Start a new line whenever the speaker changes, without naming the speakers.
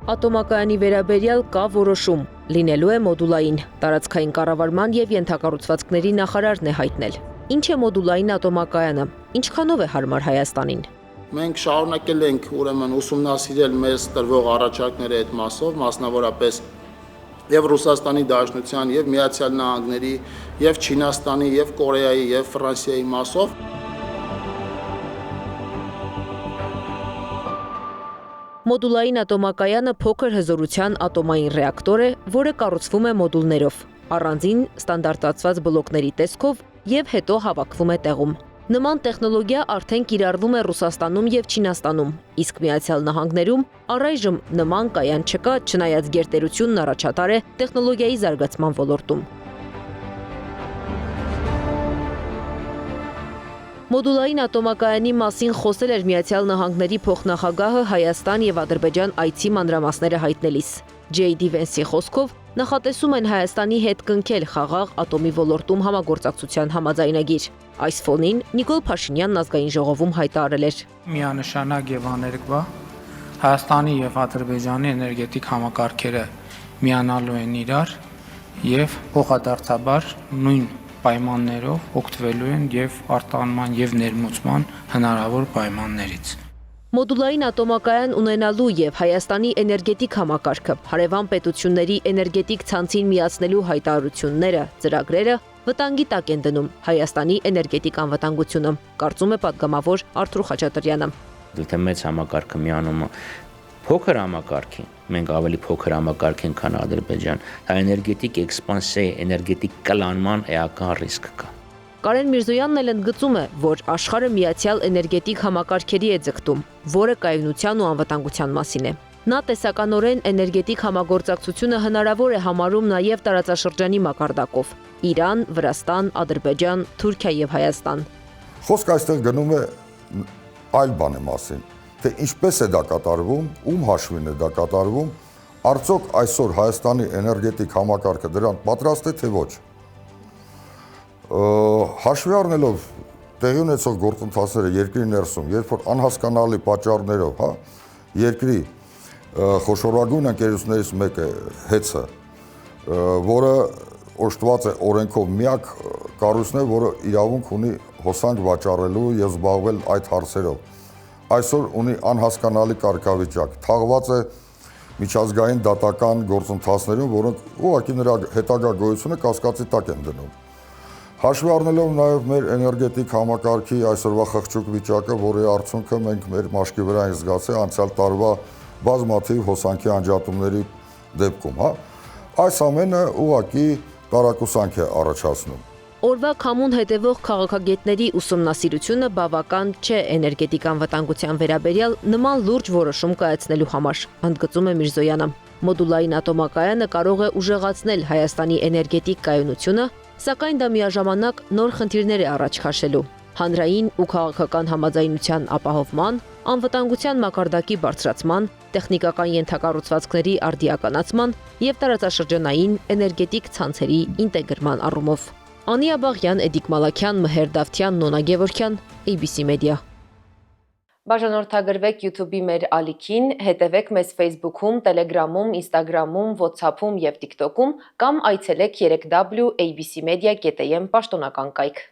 Ատոմակայանի վերաբերյալ կա որոշում, լինելու է մոդուլային, տարածքային կառավարման և ենթակառուցվածքների նախարարն է հայտնել։ Ինչ է մոդուլային ատոմակայանը, ինչքանով է հարմար Հայաստանին։
Մենք շարունակել ենք ուրեմն ուսումնասիրել մեզ տրվող առաջարկները այդ մասով, մասնավորապես եւ Ռուսաստանի Դաշնության, եւ Միացյալ Նահանգների, եւ Չինաստանի, եւ Կորեայի, եւ Ֆրանսիայի մասով։
Մոդուլային ատոմակայանը փոքր հզորության ատոմային ռեակտոր է, որը կառուցվում է մոդուլներով, առանձին ստանդարտացված բլոկների տեսքով եւ հետո հավաքվում է տեղում։ Նման տեխնոլոգիա արդեն կիրառվում է Ռուսաստանում եւ Չինաստանում, իսկ Միացյալ Նահանգներում առայժմ նման կայան չկա, չնայած գերտերությունն առաջատար է տեխնոլոգիայի զարգացման ոլորտում։ Մոդուլային ատոմակայանի մասին խոսել էր Միացյալ Նահանգների փոխնախագահը Հայաստան եւ Ադրբեջան այցի մանրամասները հայտնելիս։ Ջեյ Դի Վենսի խոսքով նախատեսում են Հայաստանի հետ կնքել խաղաղ ատոմի ոլորտում համագործակցության համաձայնագիր։ Այս ֆոնին Նիկոլ Փաշինյանն ազգային ժողովում հայտարարել էր.
Միանշանակ եւ աներկբա Հայաստանի եւ Ադրբեջանի էներգետիկ համակարգերը միանալու են իրար եւ փոխադարձաբար նույն պայմաններով օգտվելու են եւ արտահանման եւ ներմուծման հնարավոր պայմաններից։
Մոդուլային ատոմակայան ունենալու եւ Հայաստանի էներգետիկ համակարգը հարևան պետությունների էներգետիկ ցանցին միացնելու հայտարարությունները, ծրագրերը վտանգի տակ են դնում Հայաստանի էներգետիկ անվտանգությունը, կարծում է պատգամավոր Արթուր Խաչատրյանը։
Եթե մեծ համակարգը միանում փոքր համակարգին, մենք ավելի փոքր համակարգ ենք, քան Ադրբեջան, դա էներգետիկ էքսպանսիայի, էներգետիկ կլանման էական ռիսկ կա։
Կարեն Միրզոյանն էլ ընդգծում է, որ աշխարհը միացյալ էներգետիկ համակարգերի է ձգտում, որը կայունության ու անվտանգության մասին է։ Նա տեսականորեն էներգետիկ համագործակցությունը հնարավոր է համարում նաև տարածաշրջանի մակարդակով՝ Իրան, Վրաստան, Ադրբեջան, Թուրքիա եւ Հայաստան։
Խոսքը այստեղ գնում է այլ բանի մասին, թե ինչպես է դա կատարվում, ում հաշվին է դա կատարվում, արդյոք այսօր Հայաստանի էներգետիկ համակարգը դրան պատրաստ է, թե ոչ։ Հաշվի առնելով տեղի ունեցող գործընթացները երկրի ներսում, երբ որ անհասկանալի պատճառներով, երկրի խոշորագույն ընկերություններից մեկը ՀԵՑ-ը, որը օժտված է օրենքով, միակ կառույցն է, որը իրավունք ունի հոսանք վաճառելու եւ զբաղվել այդ հարցերով, այսօր ունի անհասկանալի կարգավիճակ, թաղված է միջազգային դատական գործընթացներում, որոնք ուղղակի նրա հետագա գոյությունը կասկածի տակ են դնում։ Հաշվի առնելով նաև մեր էներգետիկ համակարգի այսօրվա խղճուկ վիճակը, որի արդյունքը մենք մեր մաշկի վրա ենք զգացել անցյալ տարվա բազմաթիվ հոսանքի անջատումների դեպքում, այս ամենը ուղղակի տարակուսանք է առաջացնում։
Օրվա քամուն հետևող քաղաքագետների ուսումնասիրությունը բավական չէ էներգետիկ անվտանգության վերաբերյալ նման լուրջ որոշում կայացնելու համար, ընդգծում է Միրզոյանը։ Մոդուլային ատոմակայանը կարող է ուժեղացնել Հայաստանի էներգետիկ կայունությունը, սակայն դա միաժամանակ նոր խնդիրներ է առաջ քաշելու։ Հանրային ու քաղաքական համաձայնության ապահովման, անվտանգության մակարդակի բարձրացման, տեխնիկական ենթակառուցվածքների արդիականացման եւ տարածաշրջանային էներգետիկ ցանցերի ինտեգրման առումով։ Անի Աբաղյան, Էդիկ Մալաքյան, Մհեր Դավթյան, Նոնա Գևորգյան, ABC Media։ Բաժանորդագրվեք YouTube-ի մեր ալիքին, հետևեք մեզ Facebook-ում, Telegram-ում, Instagram-ում, WhatsApp-ում եւ TikTok-ում կամ այցելեք 3w abcmedia.am պաշտոնական կայք։